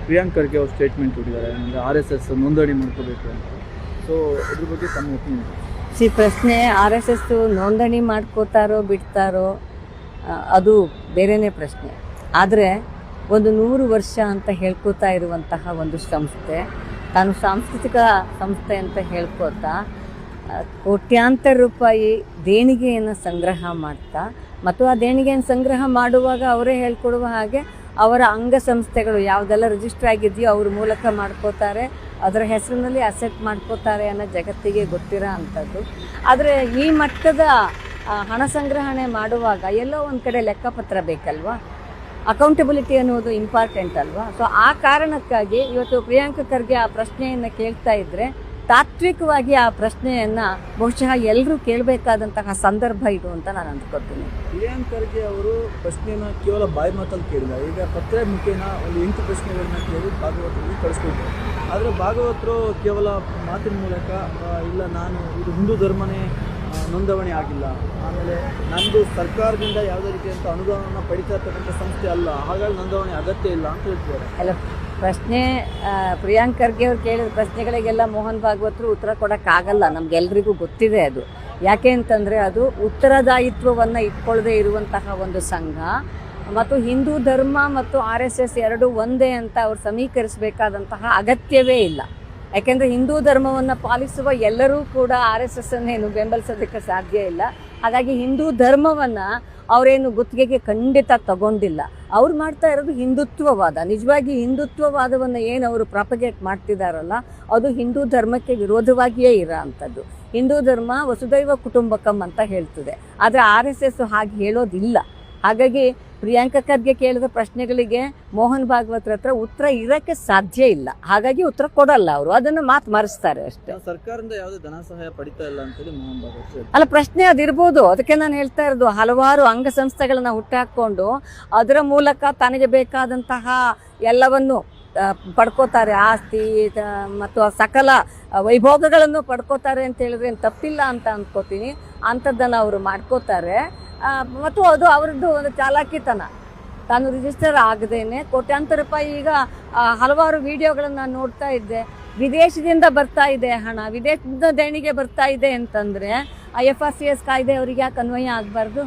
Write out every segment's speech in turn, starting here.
ಪ್ರಿಯಾಂಕ್ ಖರ್ಗೆ ಅವರು ಸ್ಟೇಟ್ಮೆಂಟ್ ಕೊಟ್ಟಿದ್ದಾರೆ, ಅಂದರೆ RSS ನೋಂದಣಿ ಮಾಡ್ಕೋಬೇಕು ಅಂತ. ಸೊ ಇದ್ರ ಬಗ್ಗೆ ತಮ್ಮ ಒಪಿನಿಯನ್? ಪ್ರಶ್ನೆ RSS ನೋಂದಣಿ ಮಾಡ್ಕೋತಾರೋ ಬಿಡ್ತಾರೋ ಅದು ಬೇರೆಯೇ ಪ್ರಶ್ನೆ. ಆದರೆ ಒಂದು 100 ವರ್ಷ ಅಂತ ಹೇಳ್ಕೋತಾ ಇರುವಂತಹ ಒಂದು ಸಂಸ್ಥೆ, ತಾನು ಸಾಂಸ್ಕೃತಿಕ ಸಂಸ್ಥೆ ಅಂತ ಹೇಳ್ಕೋತಾ ಕೋಟ್ಯಾಂತರ ರೂಪಾಯಿ ದೇಣಿಗೆಯನ್ನು ಸಂಗ್ರಹ ಮಾಡ್ತಾ, ಮತ್ತು ಆ ದೇಣಿಗೆಯನ್ನು ಸಂಗ್ರಹ ಮಾಡುವಾಗ ಅವರೇ ಹೇಳ್ಕೊಡುವ ಹಾಗೆ ಅವರ ಅಂಗಸಂಸ್ಥೆಗಳು ಯಾವುದೆಲ್ಲ ರಿಜಿಸ್ಟರ್ ಆಗಿದೆಯೋ ಅವ್ರ ಮೂಲಕ ಮಾಡ್ಕೋತಾರೆ, ಅದರ ಹೆಸರಿನಲ್ಲಿ ಅಸೆಟ್ ಮಾಡ್ಕೋತಾರೆ ಅನ್ನೋ ಜಗತ್ತಿಗೆ ಗೊತ್ತಿರೋ ಅಂಥದ್ದು. ಆದರೆ ಈ ಮಟ್ಟದ ಹಣ ಸಂಗ್ರಹಣೆ ಮಾಡುವಾಗ ಎಲ್ಲೋ ಒಂದು ಕಡೆ ಲೆಕ್ಕಪತ್ರ ಬೇಕಲ್ವಾ, ಅಕೌಂಟಬಿಲಿಟಿ ಅನ್ನೋದು ಇಂಪಾರ್ಟೆಂಟ್ ಅಲ್ವಾ. ಸೊ ಆ ಕಾರಣಕ್ಕಾಗಿ ಇವತ್ತು ಪ್ರಿಯಾಂಕ್ ಖರ್ಗೆ ಆ ಪ್ರಶ್ನೆಯನ್ನು ಕೇಳ್ತಾ ಇದ್ದರೆ ತಾತ್ವಿಕವಾಗಿ ಆ ಪ್ರಶ್ನೆಯನ್ನು ಬಹುಶಃ ಎಲ್ಲರೂ ಕೇಳಬೇಕಾದಂತಹ ಸಂದರ್ಭ ಇದು ಅಂತ ನಾನು ಅಂದ್ಕೊತೀನಿ. ಪ್ರಿಯಾಂಕ್ ಖರ್ಗೆ ಅವರು ಪ್ರಶ್ನೆಯನ್ನು ಕೇವಲ ಬಾಯಿ ಮಾತಲ್ಲಿ ಕೇಳಿಲ್ಲ, ಈಗ ಪತ್ರ ಮುಖೇನ ಒಂದು 8 ಪ್ರಶ್ನೆಗಳನ್ನ ಕೇಳಿ ಭಾಗವತರಿಗೆ ಕಳಿಸ್ಕೊಳ್ತಾರೆ. ಆದರೆ ಭಾಗವತರು ಕೇವಲ ಮಾತಿನ ಮೂಲಕ ಇಲ್ಲ ನಾನು ಇದು ಹಿಂದೂ ಧರ್ಮನೇ ನೋಂದಣಿ ಆಗಿಲ್ಲ, ಆಮೇಲೆ ನಮ್ಮದು ಸರ್ಕಾರದಿಂದ ಯಾವುದೇ ರೀತಿಯಂಥ ಅನುದಾನವನ್ನು ಪಡಿತಾ ಇರ್ತಕ್ಕಂಥ ಸಂಸ್ಥೆ ಅಲ್ಲ, ಹಾಗಾಗಿ ನೋಂದಣಿ ಅಗತ್ಯ ಇಲ್ಲ ಅಂತ ಹೇಳ್ತಿದ್ದಾರೆ. ಅಲ್ಲ, ಪ್ರಶ್ನೆ ಪ್ರಿಯಾಂಕ್ ಖರ್ಗೆ ಅವ್ರು ಕೇಳಿದ ಪ್ರಶ್ನೆಗಳಿಗೆಲ್ಲ ಮೋಹನ್ ಭಾಗವತರು ಉತ್ತರ ಕೊಡೋಕ್ಕಾಗಲ್ಲ, ನಮಗೆಲ್ರಿಗೂ ಗೊತ್ತಿದೆ ಅದು. ಯಾಕೆ ಅಂತಂದರೆ ಅದು ಉತ್ತರದಾಯಿತ್ವವನ್ನು ಇಟ್ಕೊಳ್ಳದೆ ಇರುವಂತಹ ಒಂದು ಸಂಘ, ಮತ್ತು ಹಿಂದೂ ಧರ್ಮ ಮತ್ತು RSS ಎರಡೂ ಒಂದೇ ಅಂತ ಅವ್ರು ಸಮೀಕರಿಸಬೇಕಾದಂತಹ ಅಗತ್ಯವೇ ಇಲ್ಲ. ಯಾಕೆಂದರೆ ಹಿಂದೂ ಧರ್ಮವನ್ನು ಪಾಲಿಸುವ ಎಲ್ಲರೂ ಕೂಡ RSSನ್ನೇನು ಬೆಂಬಲಿಸೋದಕ್ಕೆ ಸಾಧ್ಯ ಇಲ್ಲ. ಹಾಗಾಗಿ ಹಿಂದೂ ಧರ್ಮವನ್ನು ಅವರೇನು ಗುತ್ತಿಗೆಗೆ ಖಂಡಿತ ತಗೊಂಡಿಲ್ಲ. ಅವ್ರು ಮಾಡ್ತಾ ಇರೋದು ಹಿಂದುತ್ವವಾದ. ನಿಜವಾಗಿ ಹಿಂದುತ್ವವಾದವನ್ನು ಏನು ಅವರು ಪ್ರಾಪಗೇಟ್ ಮಾಡ್ತಿದ್ದಾರಲ್ಲ, ಅದು ಹಿಂದೂ ಧರ್ಮಕ್ಕೆ ವಿರೋಧವಾಗಿಯೇ ಇರೋ ಅಂಥದ್ದು. ಹಿಂದೂ ಧರ್ಮ ವಸುದೈವ ಕುಟುಂಬಕಂ ಅಂತ ಹೇಳ್ತದೆ, ಆದರೆ RSS ಹಾಗೆ ಹೇಳೋದಿಲ್ಲ. ಹಾಗಾಗಿ ಪ್ರಿಯಾಂಕ್ ಖರ್ಗೆ ಕೇಳಿದ ಪ್ರಶ್ನೆಗಳಿಗೆ ಮೋಹನ್ ಭಾಗವತ್ರ ಹತ್ರ ಉತ್ತರ ಇರೋಕ್ಕೆ ಸಾಧ್ಯ ಇಲ್ಲ. ಹಾಗಾಗಿ ಉತ್ತರ ಕೊಡಲ್ಲ, ಅವರು ಅದನ್ನು ಮಾತು ಮರೆಸ್ತಾರೆ ಅಷ್ಟೇ. ಸರ್ಕಾರದಿಂದ ಯಾವುದೇ ಧನ ಸಹಾಯ ಪಡಿತಾ ಇಲ್ಲ ಅಂತೇಳಿ ಮೋಹನ್ ಭಾಗವತ್ ಅಲ್ಲ, ಪ್ರಶ್ನೆ ಅದಿರ್ಬೋದು. ಅದಕ್ಕೆ ನಾನು ಹೇಳ್ತಾ ಇರೋದು, ಹಲವಾರು ಅಂಗಸಂಸ್ಥೆಗಳನ್ನ ಹುಟ್ಟಾಕೊಂಡು ಅದರ ಮೂಲಕ ತನಗೆ ಬೇಕಾದಂತಹ ಎಲ್ಲವನ್ನು ಪಡ್ಕೋತಾರೆ, ಆಸ್ತಿ ಮತ್ತು ಸಕಲ ವೈಭೋಗಗಳನ್ನು ಪಡ್ಕೋತಾರೆ ಅಂತ ಹೇಳಿದ್ರೆ ಏನು ತಪ್ಪಿಲ್ಲ ಅಂತ ಅಂದ್ಕೋತೀನಿ. ಅಂಥದ್ದನ್ನು ಅವರು ಮಾಡ್ಕೋತಾರೆ. ಮತ್ತು ಅದು ಅವ್ರದ್ದು ಒಂದು ಚಾಲಾಕಿತನ. ತಾನು ರಿಜಿಸ್ಟರ್ ಆಗದೇನೆ ಕೋಟ್ಯಾಂತರ ರೂಪಾಯಿ, ಈಗ ಹಲವಾರು ವಿಡಿಯೋಗಳನ್ನು ನಾನು ನೋಡ್ತಾ ಇದ್ದೆ, ವಿದೇಶದಿಂದ ಬರ್ತಾ ಇದೆ ಹಣ, ವಿದೇಶದಿಂದ ದೇಣಿಗೆ ಬರ್ತಾ ಇದೆ ಅಂತಂದರೆ FRCS ಕಾಯ್ದೆ ಅವರಿಗೆ ಯಾಕೆ ಅನ್ವಯ ಆಗಬಾರ್ದು?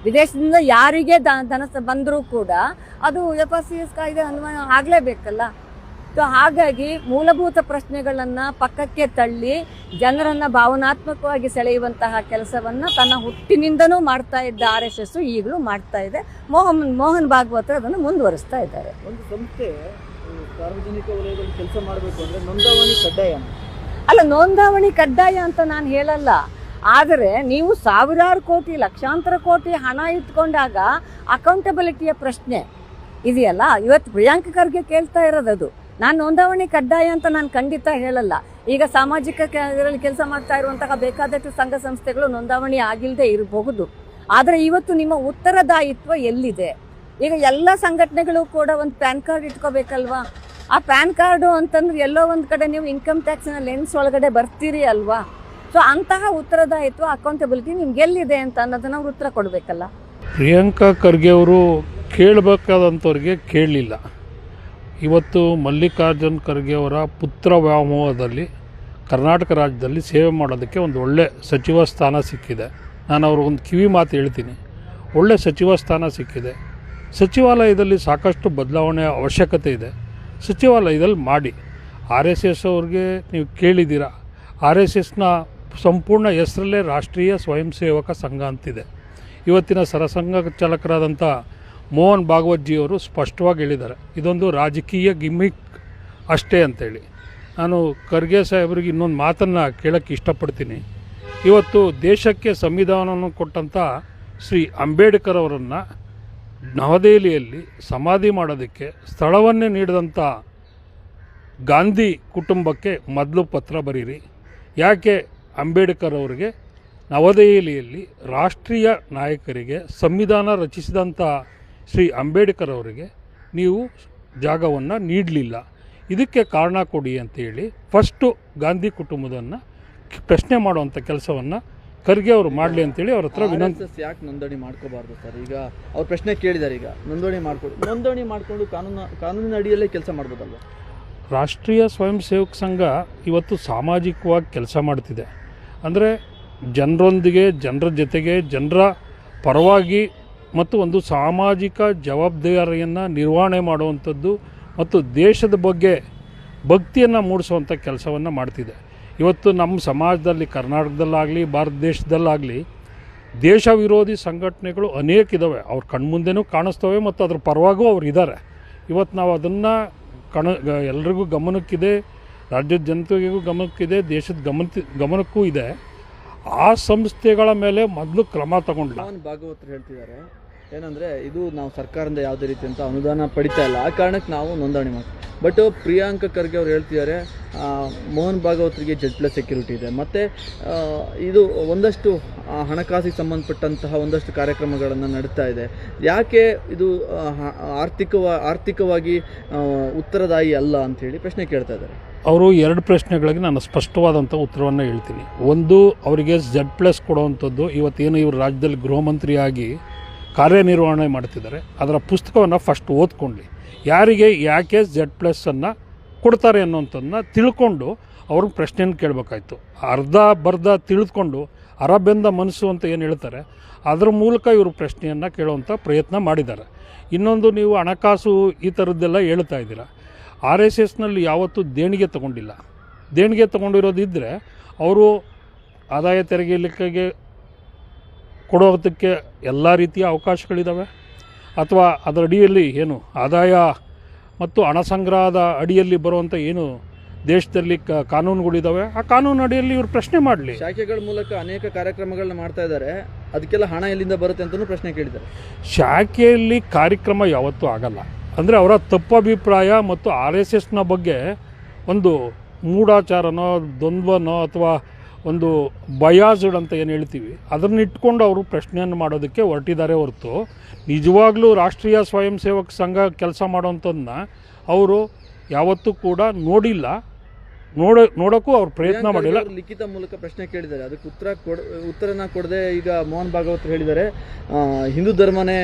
ವಿದೇಶದಿಂದ ಯಾರಿಗೆ ಧನ ಬಂದರೂ ಕೂಡ ಅದು FRCS ಕಾಯ್ದೆ ಅನ್ವಯ ಆಗಲೇಬೇಕಲ್ಲ. ಸೊ ಹಾಗಾಗಿ ಮೂಲಭೂತ ಪ್ರಶ್ನೆಗಳನ್ನು ಪಕ್ಕಕ್ಕೆ ತಳ್ಳಿ ಜನರನ್ನು ಭಾವನಾತ್ಮಕವಾಗಿ ಸೆಳೆಯುವಂತಹ ಕೆಲಸವನ್ನು ತನ್ನ ಹುಟ್ಟಿನಿಂದನೂ ಮಾಡ್ತಾ ಇದ್ದ RSS ಈಗಲೂ ಮಾಡ್ತಾ ಇದೆ. ಮೋಹನ್ ಭಾಗವತರು ಅದನ್ನು ಮುಂದುವರಿಸ್ತಾ ಇದ್ದಾರೆ. ಒಂದು ಸಂಸ್ಥೆ ಸಾರ್ವಜನಿಕ ವಲಯದಲ್ಲಿ ಕೆಲಸ ಮಾಡಬೇಕು ಅಂದರೆ ನೋಂದಣಿ ಕಡ್ಡಾಯ ಅಲ್ಲ, ನೋಂದಣಿ ಕಡ್ಡಾಯ ಅಂತ ನಾನು ಹೇಳಲ್ಲ. ಆದರೆ ನೀವು ಸಾವಿರಾರು ಕೋಟಿ ಲಕ್ಷಾಂತರ ಕೋಟಿ ಹಣ ಇಟ್ಕೊಂಡಾಗ ಅಕೌಂಟಬಿಲಿಟಿಯ ಪ್ರಶ್ನೆ ಇದೆಯಲ್ಲ. ಇವತ್ತು ಪ್ರಿಯಾಂಕ್ ಖರ್ಗೆ ಕೇಳ್ತಾ ಇರೋದು, ನಾನು ನೋಂದಣಿ ಕಡ್ಡಾಯ ಅಂತ ನಾನು ಖಂಡಿತ ಹೇಳಲ್ಲ. ಈಗ ಸಾಮಾಜಿಕ ಇದರಲ್ಲಿ ಕೆಲಸ ಮಾಡ್ತಾ ಇರುವಂತಹ ಬೇಕಾದಷ್ಟು ಸಂಘ ಸಂಸ್ಥೆಗಳು ನೋಂದಣಿ ಆಗಿಲ್ಲದೆ ಇರಬಹುದು. ಆದರೆ ಇವತ್ತು ನಿಮ್ಮ ಉತ್ತರದಾಯಿತ್ವ ಎಲ್ಲಿದೆ? ಈಗ ಎಲ್ಲ ಸಂಘಟನೆಗಳು ಕೂಡ ಒಂದು ಪ್ಯಾನ್ ಕಾರ್ಡ್ ಇಟ್ಕೋಬೇಕಲ್ವಾ? ಆ ಪ್ಯಾನ್ ಕಾರ್ಡು ಅಂತಂದ್ರೆ ಎಲ್ಲೋ ಒಂದು ಕಡೆ ನೀವು ಇನ್ಕಮ್ ಟ್ಯಾಕ್ಸಿನ ಲೆನ್ಸ್ ಒಳಗಡೆ ಬರ್ತೀರಿ ಅಲ್ವಾ? ಸೊ ಅಂತಹ ಉತ್ತರದಾಯಿತ್ವ, ಅಕೌಂಟಬಿಲಿಟಿ ನಿಮ್ಗೆ ಎಲ್ಲಿದೆ ಅಂತ ಅನ್ನೋದನ್ನ ಅವ್ರು ಉತ್ತರ ಕೊಡಬೇಕಲ್ಲ. ಪ್ರಿಯಾಂಕಾ ಖರ್ಗೆ ಅವರು ಕೇಳಬೇಕಾದಂಥವ್ರಿಗೆ ಕೇಳಲಿಲ್ಲ. ಇವತ್ತು ಮಲ್ಲಿಕಾರ್ಜುನ್ ಖರ್ಗೆ ಅವರ ಪುತ್ರ ವ್ಯಾಮೋಹದಲ್ಲಿ ಕರ್ನಾಟಕ ರಾಜ್ಯದಲ್ಲಿ ಸೇವೆ ಮಾಡೋದಕ್ಕೆ ಒಂದು ಒಳ್ಳೆ ಸಚಿವ ಸ್ಥಾನ ಸಿಕ್ಕಿದೆ. ನಾನು ಅವ್ರಿಗೊಂದು ಕಿವಿ ಮಾತು ಹೇಳ್ತೀನಿ, ಒಳ್ಳೆ ಸಚಿವ ಸ್ಥಾನ ಸಿಕ್ಕಿದೆ. ಸಚಿವಾಲಯದಲ್ಲಿ ಸಾಕಷ್ಟು ಬದಲಾವಣೆ ಅವಶ್ಯಕತೆ ಇದೆ. ಸಚಿವಾಲಯದಲ್ಲಿ ಮಾಡಿ. RSS ಅವ್ರಿಗೆ ನೀವು ಕೇಳಿದ್ದೀರಾ, RSSನ ಸಂಪೂರ್ಣ ಹೆಸರಲ್ಲೇ ರಾಷ್ಟ್ರೀಯ ಸ್ವಯಂ ಸೇವಕ ಸಂಘ ಅಂತಿದೆ. ಇವತ್ತಿನ ಸರಸಂಘ ಚಾಲಕರಾದಂಥ ಮೋಹನ್ ಭಾಗವತ್ಜಿಯವರು ಸ್ಪಷ್ಟವಾಗಿ ಹೇಳಿದ್ದಾರೆ, ಇದೊಂದು ರಾಜಕೀಯ ಗಿಮ್ಮಿಕ್ ಅಷ್ಟೇ ಅಂತೇಳಿ. ನಾನು ಖರ್ಗೆ ಸಾಹೇಬರಿಗೆ ಇನ್ನೊಂದು ಮಾತನ್ನು ಕೇಳೋಕ್ಕೆ ಇಷ್ಟಪಡ್ತೀನಿ. ಇವತ್ತು ದೇಶಕ್ಕೆ ಸಂವಿಧಾನವನ್ನು ಕೊಟ್ಟಂಥ ಶ್ರೀ ಅಂಬೇಡ್ಕರ್ ಅವರನ್ನು ನವದೆಹಲಿಯಲ್ಲಿ ಸಮಾಧಿ ಮಾಡೋದಕ್ಕೆ ಸ್ಥಳವನ್ನೇ ನೀಡಿದಂಥ ಗಾಂಧಿ ಕುಟುಂಬಕ್ಕೆ ಮೊದಲು ಪತ್ರ ಬರೀರಿ. ಯಾಕೆ ಅಂಬೇಡ್ಕರ್ ಅವರಿಗೆ ನವದೆಹಲಿಯಲ್ಲಿ ರಾಷ್ಟ್ರೀಯ ನಾಯಕರಿಗೆ ಸಂವಿಧಾನ ರಚಿಸಿದಂಥ ಶ್ರೀ ಅಂಬೇಡ್ಕರ್ ಅವರಿಗೆ ನೀವು ಜಾಗವನ್ನು ನೀಡಲಿಲ್ಲ, ಇದಕ್ಕೆ ಕಾರಣ ಕೊಡಿ ಅಂತೇಳಿ ಫಸ್ಟು ಗಾಂಧಿ ಕುಟುಂಬದನ್ನು ಪ್ರಶ್ನೆ ಮಾಡುವಂಥ ಕೆಲಸವನ್ನು ಖರ್ಗೆ ಅವರು ಮಾಡಲಿ ಅಂತೇಳಿ ಅವ್ರ ಹತ್ರ ವಿನಂತಿ. RSS ಯಾಕೆ ನೋಂದಣಿ ಮಾಡ್ಕೋಬಾರ್ದು ಸರ್? ಈಗ ಅವ್ರ ಪ್ರಶ್ನೆ ಕೇಳಿದ್ದಾರೆ, ಈಗ ನೋಂದಣಿ ಮಾಡಿಕೊಂಡು ಕಾನೂನಿನ ಅಡಿಯಲ್ಲೇ ಕೆಲಸ ಮಾಡ್ಬೋದಲ್ವ? ರಾಷ್ಟ್ರೀಯ ಸ್ವಯಂ ಸೇವಕ ಸಂಘ ಇವತ್ತು ಸಾಮಾಜಿಕವಾಗಿ ಕೆಲಸ ಮಾಡ್ತಿದೆ. ಅಂದರೆ ಜನರೊಂದಿಗೆ, ಜನರ ಜೊತೆಗೆ, ಜನರ ಪರವಾಗಿ ಮತ್ತು ಒಂದು ಸಾಮಾಜಿಕ ಜವಾಬ್ದಾರಿಯನ್ನು ನಿರ್ವಹಣೆ ಮಾಡುವಂಥದ್ದು ಮತ್ತು ದೇಶದ ಬಗ್ಗೆ ಭಕ್ತಿಯನ್ನು ಮೂಡಿಸುವಂಥ ಕೆಲಸವನ್ನು ಮಾಡ್ತಿದೆ. ಇವತ್ತು ನಮ್ಮ ಸಮಾಜದಲ್ಲಿ, ಕರ್ನಾಟಕದಲ್ಲಾಗಲಿ ಭಾರತ ದೇಶದಲ್ಲಾಗಲಿ ದೇಶ ವಿರೋಧಿ ಸಂಘಟನೆಗಳು ಅನೇಕ ಇದ್ದಾವೆ. ಅವ್ರ ಕಣ್ಮುಂದೆನೂ ಕಾಣಿಸ್ತವೆ ಮತ್ತು ಅದ್ರ ಪರವಾಗೂ ಅವ್ರು ಇದ್ದಾರೆ. ಇವತ್ತು ನಾವು ಅದನ್ನು ಎಲ್ರಿಗೂ ಗಮನಕ್ಕಿದೆ, ರಾಜ್ಯದ ಜನತೆಗೂ ಗಮನಕ್ಕಿದೆ, ದೇಶದ ಗಮನಕ್ಕೂ ಇದೆ. ಆ ಸಂಸ್ಥೆಗಳ ಮೇಲೆ ಮೊದಲು ಕ್ರಮ ತಗೊಂಡಿಲ್ಲ. ಮೋಹನ್ ಭಾಗವತರು ಹೇಳ್ತಿದ್ದಾರೆ ಏನಂದರೆ, ಇದು ನಾವು ಸರ್ಕಾರದಿಂದ ಯಾವುದೇ ರೀತಿಯಂಥ ಅನುದಾನ ಪಡಿತಾ ಇಲ್ಲ, ಆ ಕಾರಣಕ್ಕೆ ನಾವು ನೋಂದಣಿ ಮಾಡ್ತೀವಿ. ಬಟ್ ಪ್ರಿಯಾಂಕ ಖರ್ಗೆ ಅವ್ರು ಹೇಳ್ತಿದ್ದಾರೆ ಮೋಹನ್ ಭಾಗವತರಿಗೆ Z+ ಸೆಕ್ಯೂರಿಟಿ ಇದೆ, ಮತ್ತು ಇದು ಒಂದಷ್ಟು ಹಣಕಾಸಿಗೆ ಸಂಬಂಧಪಟ್ಟಂತಹ ಒಂದಷ್ಟು ಕಾರ್ಯಕ್ರಮಗಳನ್ನು ನಡೀತಾ ಇದೆ. ಯಾಕೆ ಇದು ಆರ್ಥಿಕವಾಗಿ ಉತ್ತರದಾಯಿ ಅಲ್ಲ ಅಂಥೇಳಿ ಪ್ರಶ್ನೆ ಕೇಳ್ತಾ ಇದ್ದಾರೆ. ಅವರು ಎರಡು ಪ್ರಶ್ನೆಗಳಿಗೆ ನಾನು ಸ್ಪಷ್ಟವಾದಂಥ ಉತ್ತರವನ್ನು ಹೇಳ್ತೀನಿ. ಒಂದು, ಅವರಿಗೆ Z+ ಕೊಡುವಂಥದ್ದು, ಇವತ್ತೇನು ಇವರು ರಾಜ್ಯದಲ್ಲಿ ಗೃಹ ಮಂತ್ರಿಯಾಗಿ ಕಾರ್ಯನಿರ್ವಹಣೆ ಮಾಡ್ತಿದ್ದಾರೆ, ಅದರ ಪುಸ್ತಕವನ್ನು ಫಸ್ಟ್ ಓದ್ಕೊಳ್ಳಿ. ಯಾರಿಗೆ ಯಾಕೆ Z+ಅನ್ನು ಕೊಡ್ತಾರೆ ಅನ್ನೋಂಥದ್ದನ್ನ ತಿಳ್ಕೊಂಡು ಅವ್ರಿಗೆ ಪ್ರಶ್ನೆಯನ್ನು ಕೇಳಬೇಕಾಯ್ತು. ಅರ್ಧ ತಿಳಿದುಕೊಂಡು ಅರಬೆಂದ ಮನಸ್ಸು ಅಂತ ಏನು ಹೇಳ್ತಾರೆ, ಅದರ ಮೂಲಕ ಇವರು ಪ್ರಶ್ನೆಯನ್ನು ಕೇಳುವಂಥ ಪ್ರಯತ್ನ ಮಾಡಿದ್ದಾರೆ. ಇನ್ನೊಂದು, ನೀವು ಹಣಕಾಸು ಈ ಥರದ್ದೆಲ್ಲ ಹೇಳ್ತಾ ಇದ್ದೀರಾ. RSSನಲ್ಲಿ ಯಾವತ್ತೂ ದೇಣಿಗೆ ತಗೊಂಡಿಲ್ಲ. ದೇಣಿಗೆ ತಗೊಂಡಿರೋದಿದ್ದರೆ ಅವರು ಆದಾಯ ತೆರಿಗೆ ಇಲಾಖೆಗೆ ಕೊಡೋದಕ್ಕೆ ಎಲ್ಲ ರೀತಿಯ ಅವಕಾಶಗಳಿದ್ದಾವೆ, ಅಥವಾ ಅದರ ಅಡಿಯಲ್ಲಿ ಏನು ಆದಾಯ ಮತ್ತು ಹಣ ಸಂಗ್ರಹದ ಅಡಿಯಲ್ಲಿ ಬರುವಂಥ ಏನು ದೇಶದಲ್ಲಿ ಕಾನೂನುಗಳಿದ್ದಾವೆ, ಆ ಕಾನೂನು ಅಡಿಯಲ್ಲಿ ಇವರು ಪ್ರಶ್ನೆ ಮಾಡಲಿ. ಶಾಖೆಗಳ ಮೂಲಕ ಅನೇಕ ಕಾರ್ಯಕ್ರಮಗಳನ್ನ ಮಾಡ್ತಾ ಇದ್ದಾರೆ, ಅದಕ್ಕೆಲ್ಲ ಹಣ ಎಲ್ಲಿಂದ ಬರುತ್ತೆ ಅಂತಲೂ ಪ್ರಶ್ನೆ ಕೇಳಿದ್ದಾರೆ. ಶಾಖೆಯಲ್ಲಿ ಕಾರ್ಯಕ್ರಮ ಯಾವತ್ತೂ ಆಗಲ್ಲ. ಅಂದರೆ ಅವರ ತಪ್ಪಭಿಪ್ರಾಯ ಮತ್ತು RSSನ ಬಗ್ಗೆ ಒಂದು ಮೂಢಾಚಾರನೋ, ದ್ವಂದ್ವನೋ, ಅಥವಾ ಒಂದು ಬಯಾಸ್ಡ್ ಅಂತ ಏನು ಹೇಳ್ತೀವಿ, ಅದನ್ನು ಇಟ್ಕೊಂಡು ಅವರು ಪ್ರಶ್ನೆಯನ್ನು ಮಾಡೋದಕ್ಕೆ ಹೊರಟಿದ್ದಾರೆ ಹೊರತು ನಿಜವಾಗ್ಲೂ ರಾಷ್ಟ್ರೀಯ ಸ್ವಯಂ ಸೇವಕ ಸಂಘ ಕೆಲಸ ಮಾಡೋವಂಥದ್ದನ್ನ ಅವರು ಯಾವತ್ತೂ ಕೂಡ ನೋಡೋಕ್ಕೂ ಅವ್ರು ಪ್ರಯತ್ನ ಮಾಡಿಲ್ಲ. ಲಿಖಿತ ಮೂಲಕ ಪ್ರಶ್ನೆ ಕೇಳಿದ್ದಾರೆ, ಅದಕ್ಕೆ ಉತ್ತರನ ಕೊಡದೆ ಈಗ ಮೋಹನ್ ಭಾಗವತರು ಹೇಳಿದ್ದಾರೆ ಹಿಂದೂ ಧರ್ಮನೇ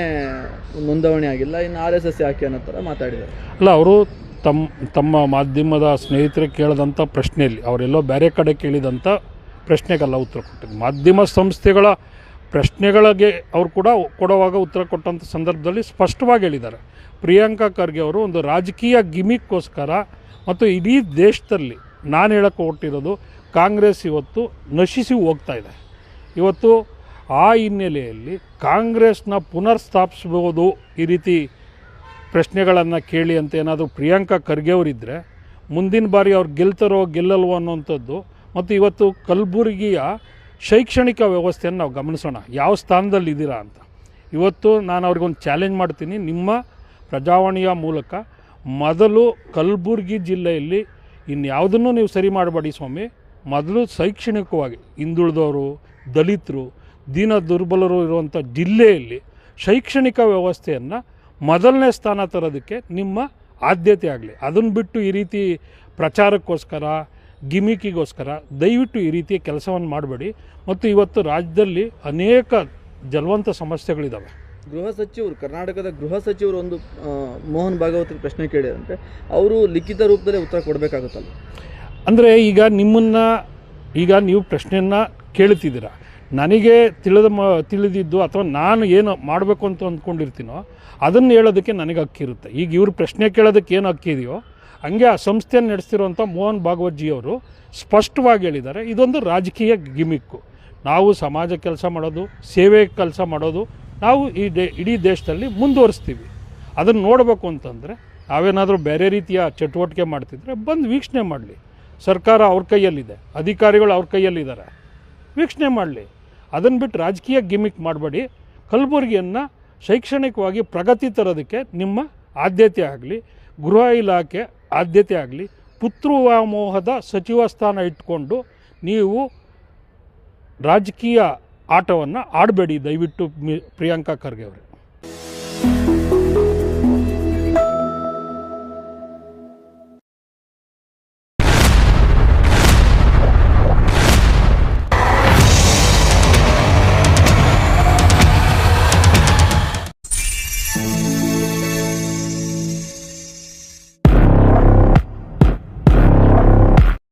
ನೋಂದಣಿ ಆಗಿಲ್ಲ, ಇನ್ನು RSS ಯಾಕೆ ಅನ್ನೋ ಥರ ಮಾತಾಡಿದ್ದಾರೆ. ಅಲ್ಲ, ಅವರು ತಮ್ಮ ಮಾಧ್ಯಮದ ಸ್ನೇಹಿತರಿಗೆ ಕೇಳಿದಂಥ ಪ್ರಶ್ನೆಯಲ್ಲಿ ಅವರೆಲ್ಲೋ ಬೇರೆ ಕಡೆ ಕೇಳಿದಂಥ ಪ್ರಶ್ನೆಗೆಲ್ಲ ಉತ್ತರ ಕೊಟ್ಟಿದ್ದು. ಮಾಧ್ಯಮ ಸಂಸ್ಥೆಗಳ ಪ್ರಶ್ನೆಗಳಿಗೆ ಅವರು ಕೂಡ ಕೊಡುವಾಗ ಉತ್ತರ ಕೊಟ್ಟಂಥ ಸಂದರ್ಭದಲ್ಲಿ ಸ್ಪಷ್ಟವಾಗಿ ಹೇಳಿದ್ದಾರೆ, ಪ್ರಿಯಾಂಕಾ ಖರ್ಗೆ ಅವರು ಒಂದು ರಾಜಕೀಯ ಗಿಮಿಕ್ಕೋಸ್ಕರ ಮತ್ತು ಇಡೀ ದೇಶದಲ್ಲಿ ನಾನು ಹೇಳಕ್ಕೆ ಹೊರಟಿರೋದು ಕಾಂಗ್ರೆಸ್ ಇವತ್ತು ನಶಿಸಿ ಹೋಗ್ತಾ ಇದೆ. ಇವತ್ತು ಆ ಹಿನ್ನೆಲೆಯಲ್ಲಿ ಕಾಂಗ್ರೆಸ್ನ ಪುನರ್ಸ್ಥಾಪಿಸ್ಬೋದು ಈ ರೀತಿ ಪ್ರಶ್ನೆಗಳನ್ನು ಕೇಳಿ ಅಂತ ಏನಾದರೂ ಪ್ರಿಯಾಂಕಾ ಖರ್ಗೆ ಅವರಿದ್ದರೆ ಮುಂದಿನ ಬಾರಿ ಅವ್ರು ಗೆಲ್ತಾರೋ ಗೆಲ್ಲಲ್ವೋ ಅನ್ನೋಂಥದ್ದು. ಮತ್ತು ಇವತ್ತು ಕಲಬುರಗಿಯ ಶೈಕ್ಷಣಿಕ ವ್ಯವಸ್ಥೆಯನ್ನು ನಾವು ಗಮನಿಸೋಣ, ಯಾವ ಸ್ಥಾನದಲ್ಲಿದ್ದೀರಾ ಅಂತ. ಇವತ್ತು ನಾನು ಅವ್ರಿಗೊಂದು ಚಾಲೆಂಜ್ ಮಾಡ್ತೀನಿ, ನಿಮ್ಮ ಪ್ರಜಾವಾಣಿಯ ಮೂಲಕ ಮೊದಲು ಕಲಬುರಗಿ ಜಿಲ್ಲೆಯಲ್ಲಿ ಇನ್ಯಾವುದನ್ನು ನೀವು ಸರಿ ಮಾಡಬೇಡಿ ಸ್ವಾಮಿ, ಮೊದಲು ಶೈಕ್ಷಣಿಕವಾಗಿ ಹಿಂದುಳಿದವರು, ದಲಿತರು, ದೀನ ದುರ್ಬಲರು ಇರುವಂಥ ಜಿಲ್ಲೆಯಲ್ಲಿ ಶೈಕ್ಷಣಿಕ ವ್ಯವಸ್ಥೆಯನ್ನು ಮೊದಲನೇ ಸ್ಥಾನ ತರೋದಕ್ಕೆ ನಿಮ್ಮ ಆದ್ಯತೆ ಆಗಲಿ. ಅದನ್ನು ಬಿಟ್ಟು ಈ ರೀತಿ ಪ್ರಚಾರಕ್ಕೋಸ್ಕರ, ಗಿಮಿಕಿಗೋಸ್ಕರ ದಯವಿಟ್ಟು ಈ ರೀತಿಯ ಕೆಲಸವನ್ನು ಮಾಡಬೇಡಿ. ಮತ್ತು ಇವತ್ತು ರಾಜ್ಯದಲ್ಲಿ ಅನೇಕ ಜಲವಂತ ಸಮಸ್ಯೆಗಳಿದ್ದಾವೆ. ಗೃಹ ಸಚಿವರು, ಕರ್ನಾಟಕದ ಗೃಹ ಸಚಿವರು ಒಂದು ಮೋಹನ್ ಭಾಗವತರಿಗೆ ಪ್ರಶ್ನೆ ಕೇಳಿದಂತೆ ಅವರು ಲಿಖಿತ ರೂಪದಲ್ಲಿ ಉತ್ತರ ಕೊಡಬೇಕಾಗುತ್ತಲ್ಲ. ಅಂದರೆ ಈಗ ನೀವು ಪ್ರಶ್ನೆಯನ್ನು ಕೇಳ್ತಿದ್ದೀರಾ, ನನಗೆ ತಿಳಿದಿದ್ದು ಅಥವಾ ನಾನು ಏನು ಮಾಡಬೇಕು ಅಂತ ಅಂದ್ಕೊಂಡಿರ್ತೀನೋ ಅದನ್ನು ಹೇಳೋದಕ್ಕೆ ನನಗೆ ಹಕ್ಕಿರುತ್ತೆ. ಈಗ ಇವರು ಪ್ರಶ್ನೆ ಕೇಳೋದಕ್ಕೆ ಏನು ಹಕ್ಕಿದೆಯೋ ಹಂಗೆ ಆ ಸಂಸ್ಥೆಯನ್ನು ನಡೆಸ್ತಿರುವಂಥ ಮೋಹನ್ ಭಾಗವತ್ಜಿಯವರು ಸ್ಪಷ್ಟವಾಗಿ ಹೇಳಿದ್ದಾರೆ, ಇದೊಂದು ರಾಜಕೀಯ ಗಿಮಿಕ್ಕು. ನಾವು ಸಮಾಜ ಕೆಲಸ ಮಾಡೋದು, ಸೇವೆ ಕೆಲಸ ಮಾಡೋದು ನಾವು ಇಡೀ ದೇಶದಲ್ಲಿ ಮುಂದುವರಿಸ್ತೀವಿ. ಅದನ್ನು ನೋಡಬೇಕು ಅಂತಂದರೆ ನಾವೇನಾದರೂ ಬೇರೆ ರೀತಿಯ ಚಟುವಟಿಕೆ ಮಾಡ್ತಿದ್ರೆ ಬಂದು ವೀಕ್ಷಣೆ ಮಾಡಲಿ. ಸರ್ಕಾರ ಅವ್ರ ಕೈಯಲ್ಲಿದೆ, ಅಧಿಕಾರಿಗಳು ಅವ್ರ ಕೈಯಲ್ಲಿದ್ದಾರೆ, ವೀಕ್ಷಣೆ ಮಾಡಲಿ. ಅದನ್ನು ಬಿಟ್ಟು ರಾಜಕೀಯ ಗಿಮಿಕ್ ಮಾಡಬೇಡಿ. ಕಲಬುರಗಿಯನ್ನು ಶೈಕ್ಷಣಿಕವಾಗಿ ಪ್ರಗತಿ ತರೋದಕ್ಕೆ ನಿಮ್ಮ ಆದ್ಯತೆ ಆಗಲಿ, ಗೃಹ ಇಲಾಖೆ ಆದ್ಯತೆ ಆಗಲಿ, ಪುತ್ರವ್ಯಾಮೋಹದ ಸಚಿವ ಸ್ಥಾನ ಇಟ್ಕೊಂಡು ನೀವು ರಾಜಕೀಯ ಆಟವನ್ನು ಆಡಬೇಡಿ ದಯವಿಟ್ಟು ಪ್ರಿಯಾಂಕಾ ಖರ್ಗೆ ಅವರೇ.